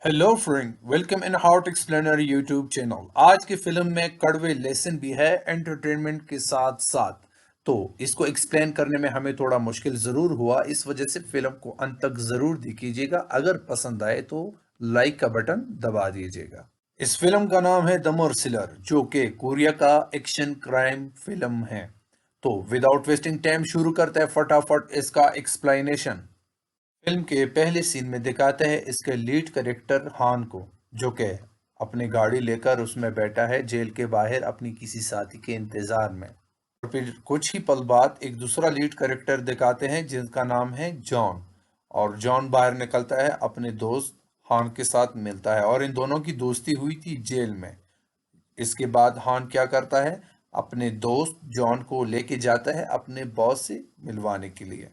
Hello friend, welcome in how to explainer YouTube channel. आज की film में कड़वे लेसन भी है एंटरटेनमेंट के साथ साथ। तो इसको एक्सप्लेन करने में हमें थोड़ा मुश्किल जरूर हुआ, इस वजह से फिल्म को अंत तक जरूर देखिएगा। अगर पसंद आए तो लाइक का बटन दबा दीजिएगा। इस फिल्म का नाम है द मर्सिलर, जो कि कोरिया का एक्शन क्राइम फिल्म है। तो विदाउट वेस्टिंग टाइम शुरू करते हैं फटाफट इसका एक्सप्लेनेशन। फिल्म के पहले सीन में दिखाते हैं इसके लीड कैरेक्टर हान को, जो कि अपनी गाड़ी लेकर उसमें बैठा है जेल के बाहर अपनी किसी साथी के इंतजार में। और फिर कुछ ही पल बाद एक दूसरा लीड कैरेक्टर दिखाते हैं जिसका नाम है जॉन। और जॉन बाहर निकलता है, अपने दोस्त हान के साथ मिलता है और इन दोनों की दोस्ती हुई थी जेल में। इसके बाद हान क्या करता है, अपने दोस्त जॉन को लेके जाता है अपने बॉस से मिलवाने के लिए।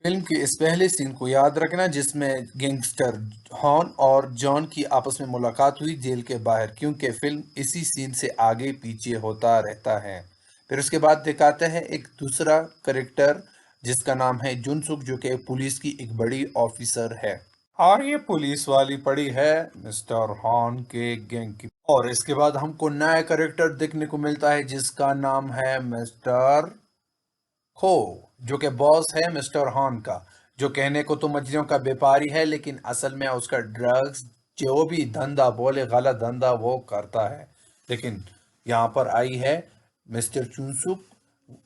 फिल्म के इस पहले सीन को याद रखना जिसमें गैंगस्टर हॉन और जॉन की आपस में मुलाकात हुई जेल के बाहर, क्योंकि फिल्म इसी सीन से आगे पीछे होता रहता है। फिर उसके बाद दिखाते हैं एक दूसरा करेक्टर जिसका नाम है जुनसुक, जो कि पुलिस की एक बड़ी ऑफिसर है। और ये पुलिस वाली पड़ी है मिस्टर हॉन के गैंग की। और इसके बाद हमको नया करेक्टर देखने को मिलता है जिसका नाम है मिस्टर खो, जो कि बॉस है मिस्टर हॉर्न का। जो कहने को तो मछलियों का व्यापारी है, लेकिन असल में उसका ड्रग्स जो भी धंधा बोले गलत धंधा वो करता है। लेकिन यहाँ पर आई है मिस्टर चुनसुक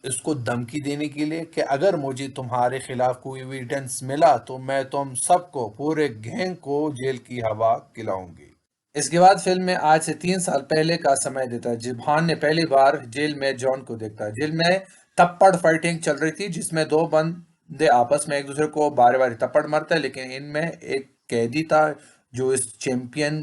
इसको धमकी देने के लिए कि अगर मुझे तुम्हारे खिलाफ कोई एविडेंस मिला तो मैं तुम सबको पूरे गैंग को जेल की हवा खिलाऊंगी। इसके बाद फिल्म में आज से 3 साल पहले का समय देता है जब हान ने पहली बार जेल में जॉन को देखता है। जेल में थप्पड़ फाइटिंग चल रही थी जिसमें दो बंदे आपस में एक दूसरे को बारी बारी थप्पड़ मारते हैं, लेकिन इनमें एक कैदी था जो इस चैंपियन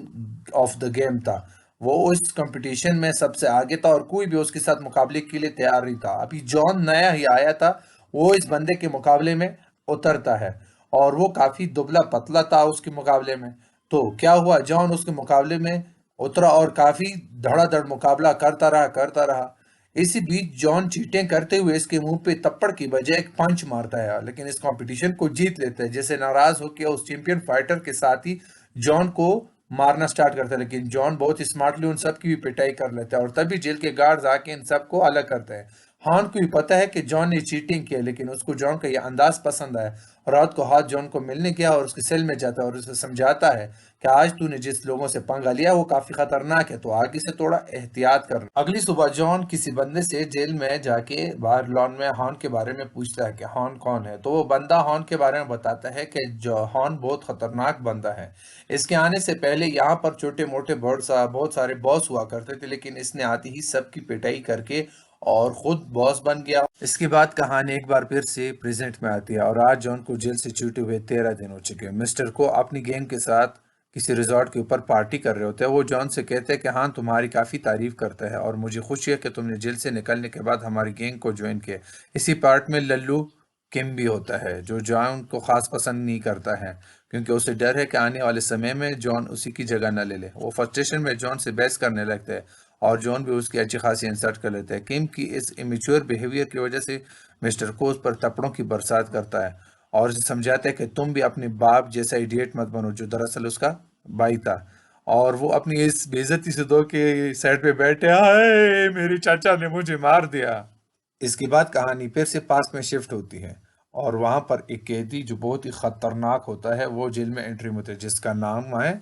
ऑफ द गेम था। वो उस कंपटीशन में सबसे आगे था और कोई भी उसके साथ मुकाबले के लिए तैयार नहीं था। अभी जॉन नया ही आया था, वो इस बंदे के मुकाबले में उतरता है और वो काफी दुबला पतला था उसके मुकाबले में। तो क्या हुआ, जॉन उसके मुकाबले में उतरा और काफी धड़ाधड़ मुकाबला करता रहा। इसी बीच जॉन चीटिंग करते हुए इसके मुंह पे थप्पड़ की बजाय एक पंच मारता है, लेकिन इस कंपटीशन को जीत लेता है। जैसे नाराज होकर उस चैंपियन फाइटर के साथ ही जॉन को मारना स्टार्ट करता है, लेकिन जॉन बहुत स्मार्टली उन सब की भी पिटाई कर लेता है और तभी जेल के गार्ड्स आके इन सबको अलग करते हैं। हॉर्न को भी पता है कि जॉन ने चीटिंग किया, लेकिन उसको जॉन का यह अंदाज पसंद आया। रात को हाथ जॉन को मिलने गया और उसके सेल में जाता है और उसे समझाता है कि आज तूने जिस लोगों से पंगा लिया वो काफी खतरनाक है, तो आगे से थोड़ा एहतियात करना। अगली सुबह जॉन किसी बंदे से जेल में जाके बाहर लॉन में हॉर्न के बारे में पूछता है कि हॉर्न कौन है। तो वो बंदा हॉर्न के बारे में बताता है कि जो हॉर्न बहुत खतरनाक बंदा है। इसके आने से पहले यहाँ पर छोटे मोटे बहुत सारे बॉस हुआ करते थे, लेकिन इसने आते ही सबकी पिटाई करके और खुद बॉस बन गया। इसके बाद कहानी एक बार फिर से प्रेजेंट में आती है और आज जॉन को जेल से छूटे हुए 13 दिन हो चुके हैं। मिस्टर को अपनी गैंग के साथ किसी रिजॉर्ट के ऊपर पार्टी कर रहे होते हैं। वो जॉन से कहते हैं कि हाँ, तुम्हारी काफ़ी तारीफ करता है और मुझे खुशी है कि तुमने जेल से निकलने के बाद हमारी गैंग को ज्वाइन किया। इसी पार्ट में लल्लू किम भी होता है जो जॉन को खास पसंद नहीं करता है, क्योंकि उसे डर है कि आने वाले समय में जॉन उसी की जगह न ले ले। वो फ्रस्ट्रेशन में जॉन से बहस करने लगता है और जॉन भी उसकी अच्छी खासी इंसल्ट कर लेता है। किम की इस इमेच्योर बिहेवियर की वजह से मिस्टर को उस पर थप्पड़ों की बरसात करता है और उसे समझाता है कि तुम भी अपने बाप जैसा इडियट मत बनो, जो दरअसल उसका भाई था। और वो अपनी इस बेइज्जती से दो के साइड पे बैठे, हाय मेरे चाचा ने मुझे मार दिया। इसके बाद कहानी फिर से पास में शिफ्ट होती है और वहां पर एक कैदी जो बहुत ही खतरनाक होता है वो जेल में एंट्री होता है, जिसका नाम है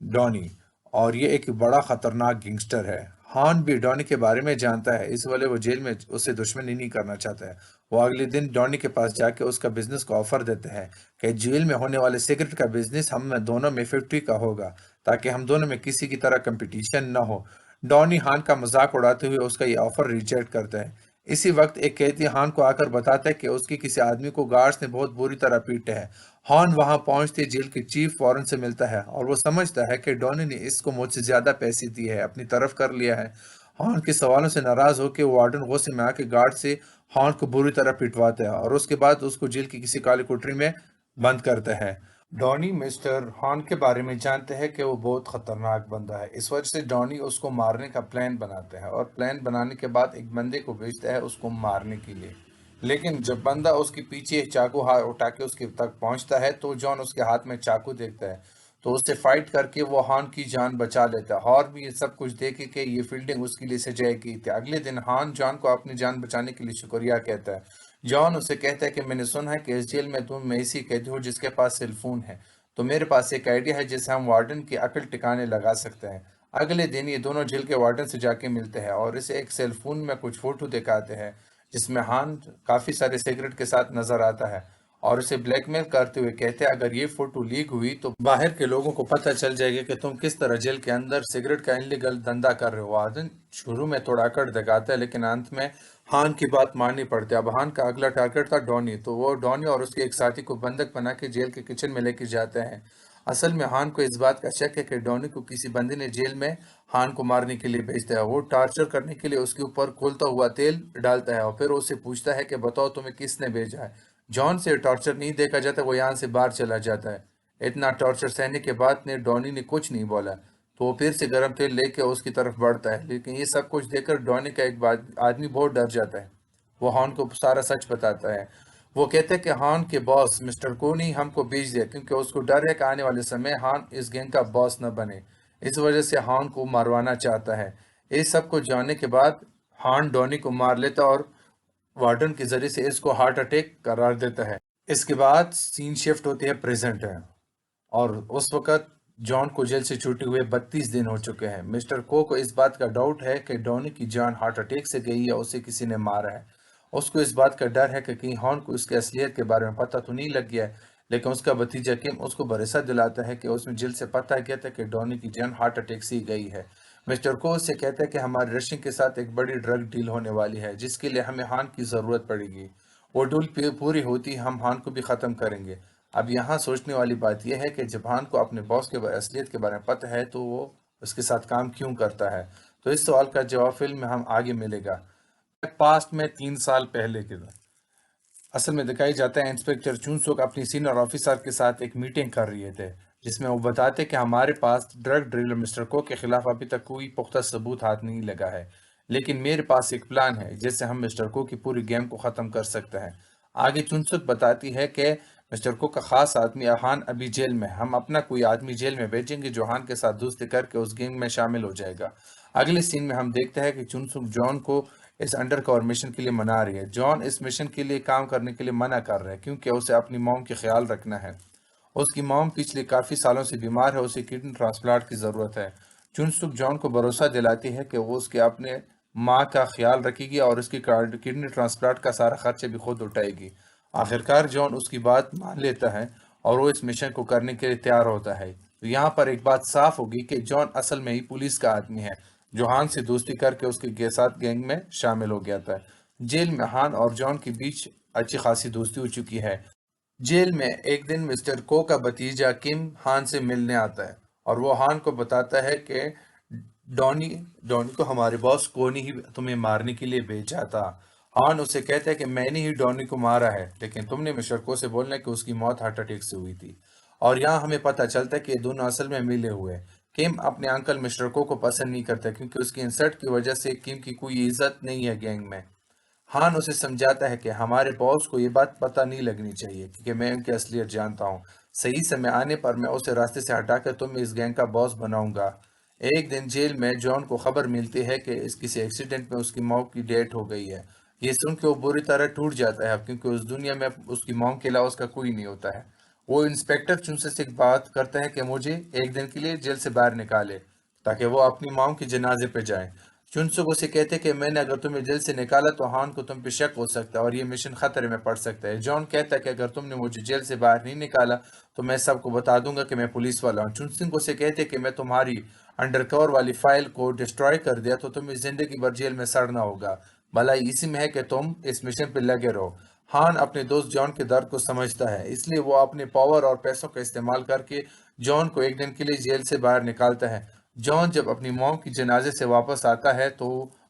डॉनी। और ये एक बड़ा खतरनाक गैंगस्टर है। हान भी डॉनी के बारे में जानता है, इस वाले वो जेल में उससे दुश्मनी नहीं करना चाहता है। वो अगले दिन डॉनी के पास जाके उसका बिजनेस को ऑफर देते हैं कि जेल में होने वाले सिगरेट का बिजनेस हम दोनों में 50 का होगा, ताकि हम दोनों में किसी की तरह कंपटीशन न हो। डॉनी हान का मजाक उड़ाते हुए उसका ये ऑफर रिजेक्ट करता है। इसी वक्त एक कैदी हान को आकर बताता है कि उसके किसी आदमी को गार्ड्स ने बहुत बुरी तरह पीटा है। हॉर्न वहां पहुंचते जेल के चीफ वारन से मिलता है और वो समझता है कि डॉनी ने इसको मुझसे ज्यादा पैसे दिए हैं, अपनी तरफ कर लिया है। हॉर्न के सवालों से नाराज होकर वार्डन गुस्से में आके गार्ड से हॉर्न को बुरी तरह पिटवाता है और उसके बाद उसको जेल की किसी काली कोठरी में बंद करता है। डॉनी मिस्टर हॉर्न के बारे में जानते हैं कि वो बहुत खतरनाक बंदा है, इस वजह से डॉनी उसको मारने का प्लान बनाता है और प्लान बनाने के बाद एक बंदे को भेजता है उसको मारने के लिए। लेकिन जब बंदा उसके पीछे चाकू हाथ उठा के उसके तक पहुंचता है तो जॉन उसके हाथ में चाकू देखता है। तो उससे फाइट करके वो हान की जान बचा लेता है। और भी ये सब कुछ देखे कि ये फील्डिंग उसके लिए सजाई गई थी। अगले दिन हान जॉन को अपनी जान बचाने के लिए शुक्रिया कहता है। जॉन उसे कहता है कि मैंने सुना है कि इस जेल में तुम ऐसी कैदी हो जिसके पास सेलफोन है, तो मेरे पास एक आइडिया है जिससे हम वार्डन की अकल टिकाने लगा सकते हैं। अगले दिन ये दोनों जेल के वार्डन से जाके मिलते हैं और इसे एक सेलफोन में कुछ फोटो दिखाते हैं जिसमें हान काफी सारे सिगरेट के साथ नजर आता है और उसे ब्लैकमेल करते हुए कहते हैं अगर ये फोटो लीक हुई तो बाहर के लोगों को पता चल जाएगा कि तुम किस तरह जेल के अंदर सिगरेट का इलीगल धंधा कर रहे हो। आदन शुरू में थोड़ा अकड़ दिखाता है लेकिन अंत में हान की बात माननी पड़ती है। अब हान का अगला टारगेट था डॉनी, तो वो डॉनी और उसके एक साथी को बंधक बना के जेल के किचन में लेके जाते हैं। असल में हान को इस बात का शक है कि डॉनी को किसी बंदी ने जेल में हान को मारने के लिए भेजता है। वो टॉर्चर करने के लिए उसके ऊपर खोलता हुआ तेल डालता है और फिर उससे पूछता है कि बताओ तुम्हें किसने भेजा है। जॉन से टॉर्चर नहीं देखा जाता, वो यहाँ से बाहर चला जाता है। इतना टॉर्चर सहने के बाद ने डॉनी ने कुछ नहीं बोला, तो वो फिर से गर्म तेल लेके उसकी तरफ बढ़ता है। लेकिन ये सब कुछ देखकर डॉनी का एक बात आदमी बहुत डर जाता है। वो हॉर्न को सारा सच बताता है। वो कहते हैं कि हान के बॉस मिस्टर कोनी हमको भेज दिया क्योंकि उसको डर है कि आने वाले समय हान इस गैंग का बॉस न बने। इस वजह से हान को मारवाना चाहता है। इस सब को जानने के बाद हान डॉनी को मार लेता और वार्डन के जरिए से इसको हार्ट अटैक करार देता है। इसके बाद सीन शिफ्ट होती है प्रेजेंट है और उस वक्त जॉन को जेल से छूटे हुए 32 दिन हो चुके हैं। मिस्टर को इस बात का डाउट है कि डॉनी की जान हार्ट अटैक से गई या उसे किसी ने मारा है। उसको इस बात का डर है कि कहीं हॉर्न को उसकी असलियत के बारे में पता तो नहीं लग गया है। लेकिन उसका भतीजा किम उसको भरोसा दिलाता है कि उसमें जेल से पता गया था कि डॉनी की जान हार्ट अटैक से ही गई है। मिस्टर को उससे कहता है कि हमारे रशियन के साथ एक बड़ी ड्रग डील होने वाली है जिसके लिए हमें हान की ज़रूरत पड़ेगी। वो डील पूरी होती हम हान को भी ख़त्म करेंगे। अब यहाँ सोचने वाली बात यह है कि जब हान को अपने बॉस के असलियत के बारे में पता है तो वो उसके साथ काम क्यों करता है। तो इस सवाल का जवाब फिल्म में हम आगे मिलेगा। पास्ट में 3 साल पहले की असल में दिखाई जाता है इंस्पेक्टर चुनसुक अपनी सीनियर ऑफिसर के साथ एक मीटिंग कर रहे थे जिसमें वो बताते कि हमारे पास ड्रग डीलर मिस्टर को के खिलाफ अभी तक कोई पुख्ता सबूत हाथ नहीं लगा है, लेकिन मेरे पास एक प्लान है जिससे हम मिस्टर को की पूरी गेम को ख़त्म कर सकते हैं। आगे चुनसुक बताती है कि मिस्टर को का खास आदमी अहान अभी जेल में, हम अपना कोई आदमी जेल में भेजेंगे जो हान के साथ दोस्ती करके उस गेम में शामिल हो जाएगा। अगले सीन में हम देखते हैं कि चुनसुक जॉन को इस अंडर कवर मिशन के लिए मना रही है। जॉन इस मिशन के लिए काम करने के लिए मना कर रहा है क्योंकि उसे अपनी मॉम की ख्याल रखना है। उसकी मॉम पिछले काफी सालों से बीमार है, उसे किडनी ट्रांसप्लांट की जरूरत है। चुनसुक जॉन को भरोसा दिलाती है कि वो उसके अपने माँ का ख्याल रखेगी और उसकी किडनी ट्रांसप्लांट का सारा खर्चा भी खुद उठाएगी। आखिरकार जॉन उसकी बात मान लेता है और वो इस मिशन को करने के लिए तैयार होता है। तो यहाँ पर एक बात साफ होगी कि जॉन असल में ही पुलिस का आदमी है जो हान से दोस्ती करके उसके साथ गैंग में शामिल हो गया था। जेल में हान और जॉन के बीच अच्छी खासी दोस्ती हो चुकी है। जेल में एक दिन मिस्टर को का भतीजा किम हान से मिलने आता है और वो हान को बताता है कि डॉनी डॉनी को हमारे बॉस कोनी ही तुम्हें मारने के लिए भेजा था। हान उसे कहता है कि मैंने ही डॉनी को मारा है, लेकिन तुमने मिस्टर को से बोलना कि उसकी मौत हार्ट अटैक से हुई थी। और यहाँ हमें पता चलता है कि ये दोनों असल में मिले हुए हैं। किम अपने अंकल मिस्टर को पसंद नहीं करता क्योंकि उसकी इंसल्ट की वजह से किम की कोई इज्जत नहीं है गैंग में। हान उसे समझाता है कि हमारे बॉस को ये बात पता नहीं लगनी चाहिए क्योंकि मैं उनकी असलियत जानता हूँ। सही समय आने पर मैं उसे रास्ते से हटाकर तुम्हें इस गैंग का बॉस बनाऊंगा। एक दिन जेल में जॉन को खबर मिलती है कि इस किसी एक्सीडेंट में उसकी मॉम की डेथ हो गई है। ये सुन के वो बुरी तरह टूट जाता है क्योंकि उस दुनिया में उसकी मॉम के अलावा उसका कोई नहीं होता है। वो इंस्पेक्टर चुनसे से एक बात करता है कि मुझे एक दिन के लिए जेल से बाहर निकाले ताकि वो अपनी मॉम की जनाजे पे जाए। चुनसुक उसे कहते कि मैंने अगर तुम्हें जेल से निकाला तो हान को तुम पे शक हो सकता है और ये मिशन खतरे में पड़ सकता है। जॉन कहता है कि अगर तुमने मुझे जेल से बाहर नहीं निकाला तो मैं सबको बता दूंगा कि मैं पुलिस वाला हूँ। चुनसुक उसे कहते कि मैं तुम्हारी अंडरकवर वाली फाइल को डिस्ट्रॉय कर दिया तो तुम्हें जिंदगी भर जेल में सड़ना होगा। भलाई इसी में है कि तुम इस मिशन पे लगे रहो। हान अपने दोस्त जॉन के दर्द को समझता है, इसलिए वो अपने पावर और पैसों का इस्तेमाल करके जॉन को एक दिन के लिए जेल से बाहर निकालता है। जॉन जब अपनी मॉम की जनाजे से वापस आता है तो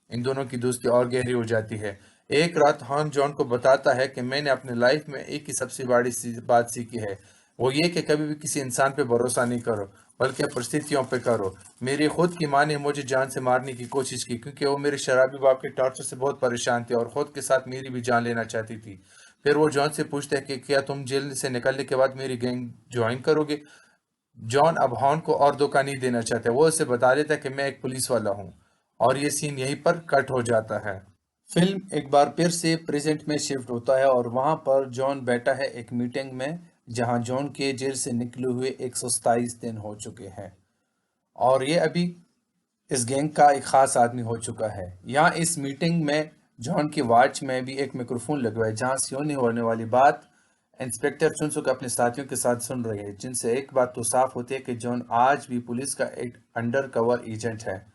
इन दोनों की दोस्ती और गहरी हो जाती है। एक रात हान जॉन को बताता है कि मैंने अपनी लाइफ में एक ही सबसे बड़ी बात सीखी है, वो ये कि कभी भी किसी इंसान पे भरोसा नहीं करो बल्कि परिस्थितियों पे करो। मेरी खुद की माँ ने मुझे जान से मारने की कोशिश की क्योंकि वो मेरे शराबी बाप के टॉर्चर से बहुत परेशान थी और खुद के साथ मेरी भी जान लेना चाहती थी। फिर वो जॉन से पूछता है कि क्या तुम जेल से निकलने के बाद मेरी गैंग ज्वाइन करोगे। जॉन अब हॉर्न को और धोखा नहीं देना चाहता, वो उसे बता देता है कि मैं एक पुलिस वाला हूँ, और ये सीन यहीं पर कट हो जाता है। फिल्म एक बार फिर से प्रेजेंट में शिफ्ट होता है और वहां पर जॉन बैठा है एक मीटिंग में, जहां जॉन के जेल से निकले हुए 127 दिन हो चुके हैं, और ये अभी इस गैंग का एक खास आदमी हो चुका है। यहाँ इस मीटिंग में जॉन की वॉच में भी एक माइक्रोफोन लगा है, जहाँ से होने होने वाली बात इंस्पेक्टर चुनसुक अपने साथियों के साथ सुन रहे हैं, जिनसे एक बात तो साफ होती है कि जॉन आज भी पुलिस का एक अंडर कवर एजेंट है।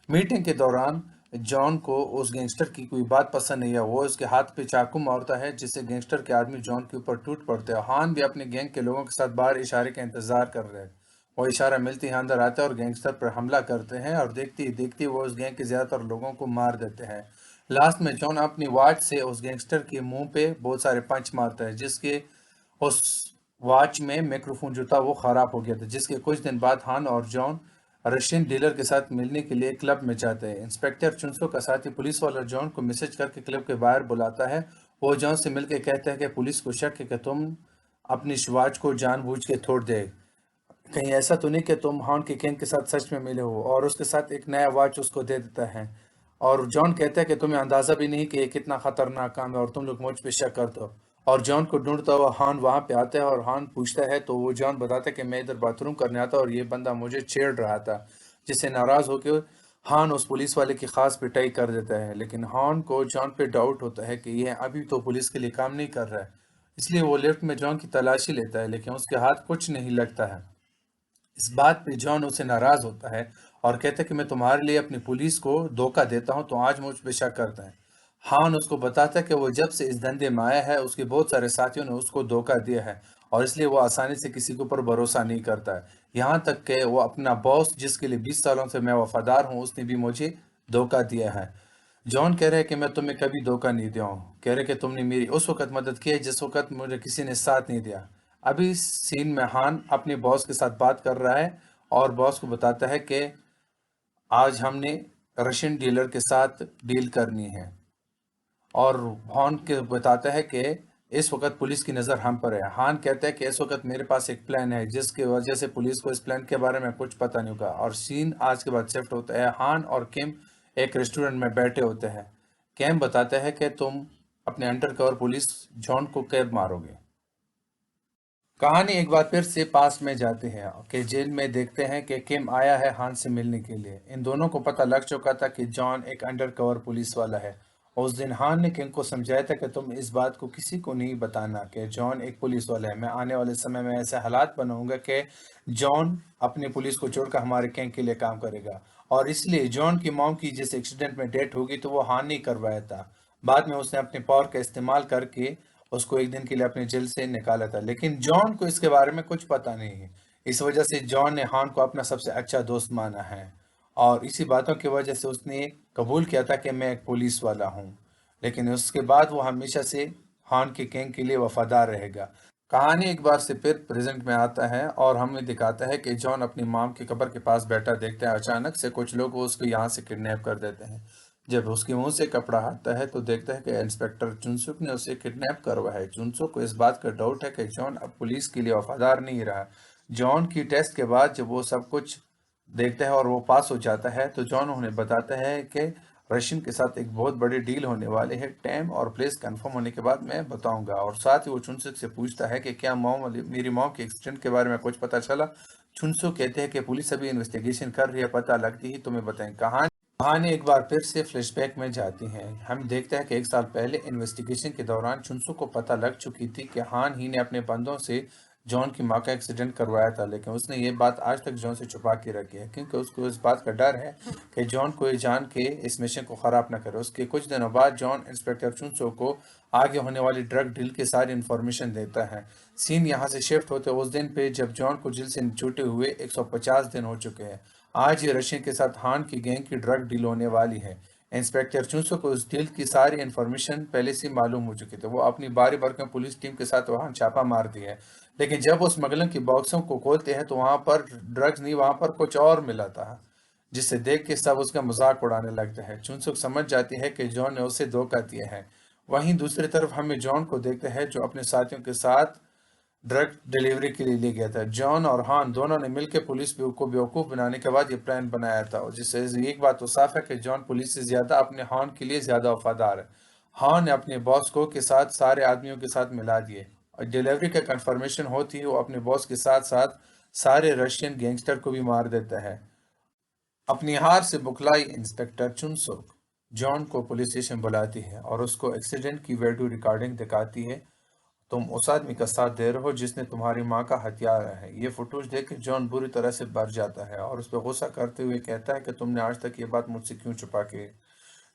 मीटिंग के दौरान जॉन को उस गैंगस्टर की कोई बात पसंद नहीं है, वो उसके हाथ पे चाकू मारता है, जिससे गैंगस्टर के आदमी जॉन के ऊपर टूट पड़ते हैं। हान भी अपने गैंग के लोगों के साथ बाहर इशारे का इंतजार कर रहे हैं। वो इशारा मिलते ही अंदर आते हैं और गैंगस्टर पर हमला करते हैं, और देखते ही देखते वो उस गैंग के ज्यादातर लोगों को मार देते हैं। लास्ट में जॉन अपनी वॉच से उस गैंगस्टर के मुंह पे बहुत सारे पंच मारता है, जिसके उस वॉच में माइक्रोफोन जो था वो खराब हो गया था, जिसके कुछ दिन बाद हान और जॉन रशियन डीलर के साथ मिलने के लिए क्लब में जाते हैं। इंस्पेक्टर चुनसो का साथी पुलिस वाला जॉन को मैसेज करके क्लब के बाहर बुलाता है। वो जॉन से मिलकर कहता है कि पुलिस को शक है कि तुम अपनी वॉच को जानबूझ के तोड़ दे, कहीं ऐसा तो नहीं कि तुम हान के किंग के साथ सच में मिले हो, और उसके साथ एक नया वॉच उसको दे देता है। और जॉन कहता है कि तुम्हें अंदाजा भी नहीं कि ये कितना खतरनाक काम है और तुम लोग मुझ पे शक करते हो। और जॉन को ढूंढता हुआ हान वहां पे आता है, और हान पूछता है तो वो जॉन बताता है कि मैं इधर बाथरूम करने आता और ये बंदा मुझे छेड़ रहा था, जिससे नाराज होकर हान उस पुलिस वाले की खास पिटाई कर देता है। लेकिन हान को जॉन पे डाउट होता है कि यह अभी तो पुलिस के लिए काम नहीं कर रहा है, इसलिए वो लिफ्ट में जॉन की तलाशी लेता है, लेकिन उसके हाथ कुछ नहीं लगता है। इस बात पे जॉन उससे नाराज होता है और कहता है कि मैं तुम्हारे लिए अपनी पुलिस को धोखा देता हूँ तो आज मुझ पे शक करता है। हान उसको बताता है कि वो जब से इस धंधे में आया है उसके बहुत सारे साथियों ने उसको धोखा दिया है, और इसलिए वो आसानी से किसी के ऊपर भरोसा नहीं करता है। यहाँ तक कि वो अपना बॉस, जिसके लिए 20 सालों से मैं वफादार हूँ, उसने भी मुझे धोखा दिया है। जॉन कह रहे हैं कि मैं तुम्हें कभी धोखा नहीं दिया हूँ, कह रहे कि तुमने मेरी उस वक्त मदद की है जिस वक्त मुझे किसी ने साथ नहीं दिया। अभी इस सीन में हान अपने बॉस के साथ बात कर रहा है और बॉस को बताता है कि आज हमने रशियन डीलर के साथ डील करनी है, और हान के बताता है कि इस वक्त पुलिस की नज़र हम पर है। हान कहता है कि इस वक्त मेरे पास एक प्लान है जिसकी वजह से पुलिस को इस प्लान के बारे में कुछ पता नहीं होगा। और सीन आज के बाद शिफ्ट होता है, हान और किम एक रेस्टोरेंट में बैठे होते हैं। कैम बताता है कि तुम अपने अंडर कवर पुलिस जॉन को कैद मारोगे। कहानी एक बार फिर से पास्ट में जाती है कि जेल में देखते हैं कि किम आया है हान से मिलने के लिए। इन दोनों को पता लग चुका था कि जॉन एक अंडरकवर पुलिस वाला है। उस दिन हान ने किम को समझाया था कि तुम इस बात को किसी को नहीं बताना कि जॉन एक पुलिस वाला है। मैं आने वाले समय में ऐसे हालात बनाऊंगा कि जॉन अपनी पुलिस को छोड़कर हमारे गैंग के लिए काम करेगा, और इसलिए जॉन की मॉम की जिस एक्सीडेंट में डेथ होगी तो वो हान ने करवाया था। बाद में उसने अपने पावर का इस्तेमाल करके उसको एक दिन के लिए अपने जेल से निकाला था, लेकिन जॉन को इसके बारे में कुछ पता नहीं है। इस वजह से जॉन ने हान को अपना सबसे अच्छा दोस्त माना है, और इसी बातों की वजह से उसने कबूल किया था कि मैं एक पुलिस वाला हूँ। लेकिन उसके बाद वो हमेशा से हान के गैंग के लिए वफादार रहेगा। कहानी एक बार से फिर प्रेजेंट में आता है और हमें दिखाता है कि जॉन अपनी मॉम की कब्र के पास बैठा देखता है। अचानक से कुछ लोग उसको यहाँ से किडनैप कर देते हैं। जब उसके मुंह से कपड़ा हटता है तो देखता है कि इंस्पेक्टर चुनसुक ने उसे किडनैप करवा है। चुनसुक को इस बात का डाउट है कि जॉन अब पुलिस के लिए वफादार नहीं रहा। जॉन की टेस्ट के बाद जब वो सब कुछ देखता है और वो पास हो जाता है तो जॉन उन्हें बताता है कि रशियन के साथ एक बहुत बड़ी डील होने वाली है। टाइम और प्लेस कंफर्म होने के बाद मैं बताऊंगा। और साथ ही वो चुनसुक से पूछता है कि क्या मेरी मॉम के एक्सीडेंट के बारे में कुछ पता चला। चुनसुक कहते हैं कि पुलिस अभी इन्वेस्टिगेशन कर रही है, पता लगती ही तुम्हें बताएं। कहानी एक बार फिर से फ्लैशबैक में जाती है। हम देखते हैं कि एक साल पहले इन्वेस्टिगेशन के दौरान चुनसु को पता लग चुकी थी कि हान ही ने अपने बंदों से जॉन की मां का एक्सीडेंट करवाया था, लेकिन उसने ये बात आज तक जॉन से छुपा के रखी है क्योंकि उसको इस बात का डर है कि जॉन को ये जान के इस मिशन को खराब ना करे। उसके कुछ दिनों बाद जॉन इंस्पेक्टर चुनसो को आगे होने वाली ड्रग डील की सारी इन्फॉर्मेशन देता है। सीन यहाँ से शिफ्ट होते उस दिन पे जब जॉन को जेल से छूटे हुए 150 दिन हो चुके हैं। आज ये रशियन के साथ हान की गैंग की ड्रग डील होने वाली है। इंस्पेक्टर चूसो को उस डील की सारी इन्फॉर्मेशन पहले से मालूम हो चुकी थी। वो अपनी बारी भर में पुलिस टीम के साथ वहां छापा मारती है, लेकिन जब वो स्मगलिंग की बॉक्सों को खोलते हैं तो वहां पर ड्रग्स नहीं, वहां पर कुछ और मिला था, जिसे देख के सब उसका मजाक उड़ाने लगते हैं। चुनसुक समझ जाती है कि जॉन ने उसे धोखा दिया है। वहीं दूसरी तरफ हमें जॉन को देखते हैं जो अपने साथियों के साथ ड्रग डिलीवरी के लिए ले गया था। जॉन और हान दोनों ने मिलकर पुलिस को बेवकूफ़ बनाने के बाद ये प्लान बनाया था, और जिससे एक बात तो साफ है कि जॉन पुलिस से ज़्यादा अपने हान के लिए ज़्यादा वफादार है। हान ने अपने बॉस को के साथ सारे आदमियों के साथ मिला दिए, और डिलीवरी का कंफर्मेशन होती ही वो अपने बॉस के साथ साथ सारे रशियन गैंगस्टर को भी मार देता है। अपनी हार से बुखलाई इंस्पेक्टर चुनसुक जॉन को पुलिस स्टेशन बुलाती है और उसको एक्सीडेंट की वीडियो रिकॉर्डिंग दिखाती है। तुम उस आदमी का साथ दे रहे हो जिसने तुम्हारी माँ का हत्यारा है। ये फुटेज देख के जॉन बुरी तरह से भर जाता है और उस पर गुस्सा करते हुए कहता है कि तुमने आज तक ये बात मुझसे क्यों छुपा के।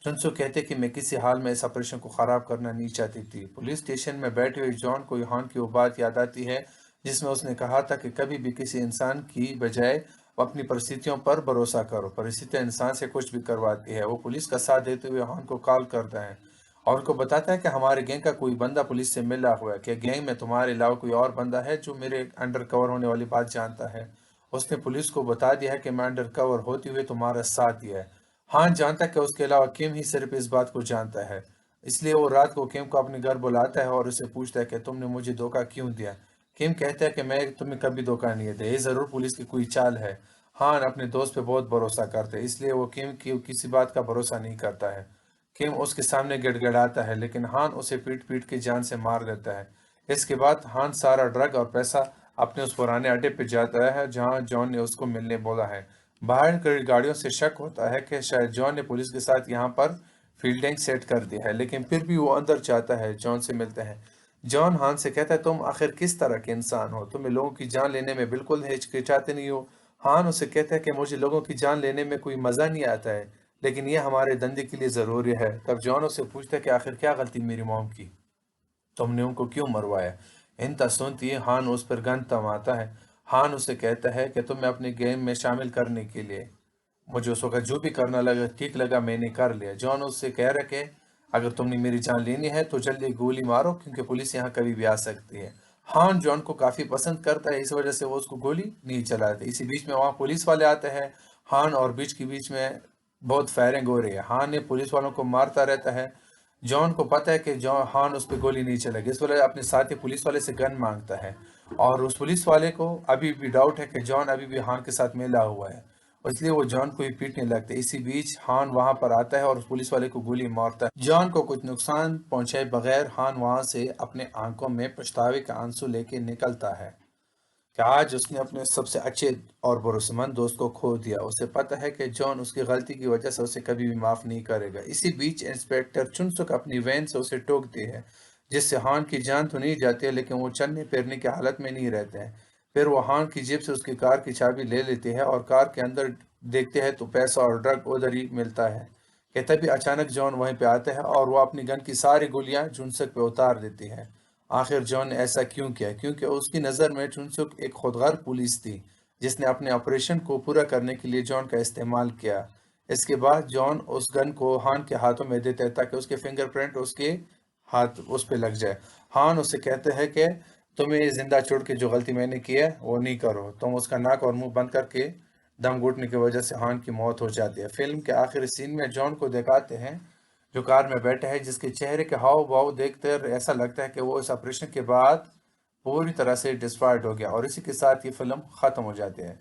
चुनसुक कहते कि मैं किसी हाल में इस ऑपरेशन को खराब करना नहीं चाहती थी। पुलिस स्टेशन में बैठे हुए जॉन को योहान की वो बात याद आती है जिसमें उसने कहा था कि कभी भी किसी इंसान की बजाय अपनी परिस्थितियों पर भरोसा करो। परिस्थितियां इंसान से कुछ भी करवाती है। वो पुलिस का साथ देते हुए योहान को कॉल करता है और उनको बताता है कि हमारे गैंग का कोई बंदा पुलिस से मिला हुआ है। क्या गैंग में तुम्हारे अलावा कोई और बंदा है जो मेरे अंडर कवर होने वाली बात जानता है? उसने पुलिस को बता दिया है कि मैं अंडर कवर होते हुए तुम्हारा साथ दिया है। हान जानता है कि उसके अलावा किम ही सिर्फ इस बात को जानता है, इसलिए वो रात को किम को अपने घर बुलाता है और उसे पूछता है कि तुमने मुझे धोखा क्यों दिया। किम कहता है कि मैं तुम्हें कभी धोखा नहीं दिया, ये जरूर पुलिस की कोई चाल है। हान अपने दोस्त पे बहुत भरोसा करता है, इसलिए वो किम की किसी बात का भरोसा नहीं करता है। किम उसके सामने गिड़गिड़ाता है, लेकिन हान उसे पीट पीट के जान से मार देता है। इसके बाद हान सारा ड्रग और पैसा अपने उस पुराने अड्डे पे जाता है जहां जॉन ने उसको मिलने बोला है। बाहर खड़ी गाड़ियों से शक होता है कि शायद जॉन ने पुलिस के साथ यहाँ पर फील्डिंग सेट कर दी है, लेकिन फिर भी वो अंदर जाता है, जॉन से मिलते हैं। जॉन हान से कहता है तुम आखिर किस तरह के इंसान हो, तुम्हें लोगों की जान लेने में बिल्कुल हिचकिचाते नहीं हो। हान उसे कहता है कि मुझे लोगों की जान लेने में कोई मजा नहीं आता है, लेकिन ये हमारे धंधे के लिए जरूरी है। तब जॉन उसे पूछता है कि आखिर क्या गलती मेरी मॉम की, तुमने उनको क्यों मरवाया। इंता सुनती है हान उस पर गन थमाता है। हान उसे कहता है कि तुम्हें अपने गेम में शामिल करने के लिए मुझे उस वक्त जो भी करना लगा ठीक लगा मैंने कर लिया। जॉन उससे कह रहा कि अगर तुमने मेरी जान लेनी है तो जल्दी गोली मारो, क्योंकि पुलिस यहाँ कभी भी आ सकती है। हान जॉन को काफी पसंद करता है, इस वजह से वो उसको गोली नहीं चलाते। इसी बीच में वहाँ पुलिस वाले आते हैं। हान और बीच के बीच में बहुत फायरिंग हो रही है। हान ने पुलिस वालों को मारता रहता है। जॉन को पता है कि जॉन हान उस पर गोली नहीं चलेगी, इस वजह अपने साथी पुलिस वाले से गन मांगता है। और उस पुलिस वाले को अभी भी डाउट है कि जॉन अभी भी हान के साथ मिला हुआ है, और इसलिए वो जॉन को ही पीटने लगते हैं। इसी बीच हान वहां पर आता है और उस पुलिस वाले को गोली मारता है। जॉन को कुछ नुकसान पहुंचाए बगैर हान वहां से अपने आंखों में पछतावे का आंसू लेके निकलता है कि आज उसने अपने सबसे अच्छे और भरोसेमंद दोस्त को खो दिया। उसे पता है कि जॉन उसकी गलती की वजह से उसे कभी भी माफ नहीं करेगा। इसी बीच इंस्पेक्टर चुनसुक अपनी वैन से उसे टोकती है, जिससे हान की जान तो नहीं जाती है, लेकिन वो चलने फिरने की हालत में नहीं रहते हैं। फिर वो हान की जेब से उसकी कार की चाबी ले लेते हैं और कार के अंदर देखते हैं तो पैसा और ड्रग उधर ही मिलता है। कि तभी अचानक जॉन वहीं पे आता है और वो अपनी गन की सारी गोलियां चुनसुक पे उतार देती है। आखिर जॉन ने ऐसा क्यों किया? क्योंकि उसकी नज़र में चुनसुक एक खुदगार पुलिस थी जिसने अपने ऑपरेशन को पूरा करने के लिए जॉन का इस्तेमाल किया। इसके बाद जॉन उस गन को हान के हाथों में देता है ताकि उसके फिंगरप्रिंट उसके हाथ उस पे लग जाए। हान उसे कहते हैं कि तुम्हें जिंदा छोड़ के जो गलती मैंने की है वो नहीं करो। तुम उसका नाक और मुंह बंद करके दम घुटने की वजह से हान की मौत हो जाती है। फिल्म के आखिरी सीन में जॉन को दिखाते हैं जो कार में बैठा है, जिसके चेहरे के हाव भाव देखकर ऐसा लगता है कि वो इस ऑपरेशन के बाद पूरी तरह से डिस्ट्रॉयड हो गया। और इसी के साथ ये फिल्म खत्म हो जाती है।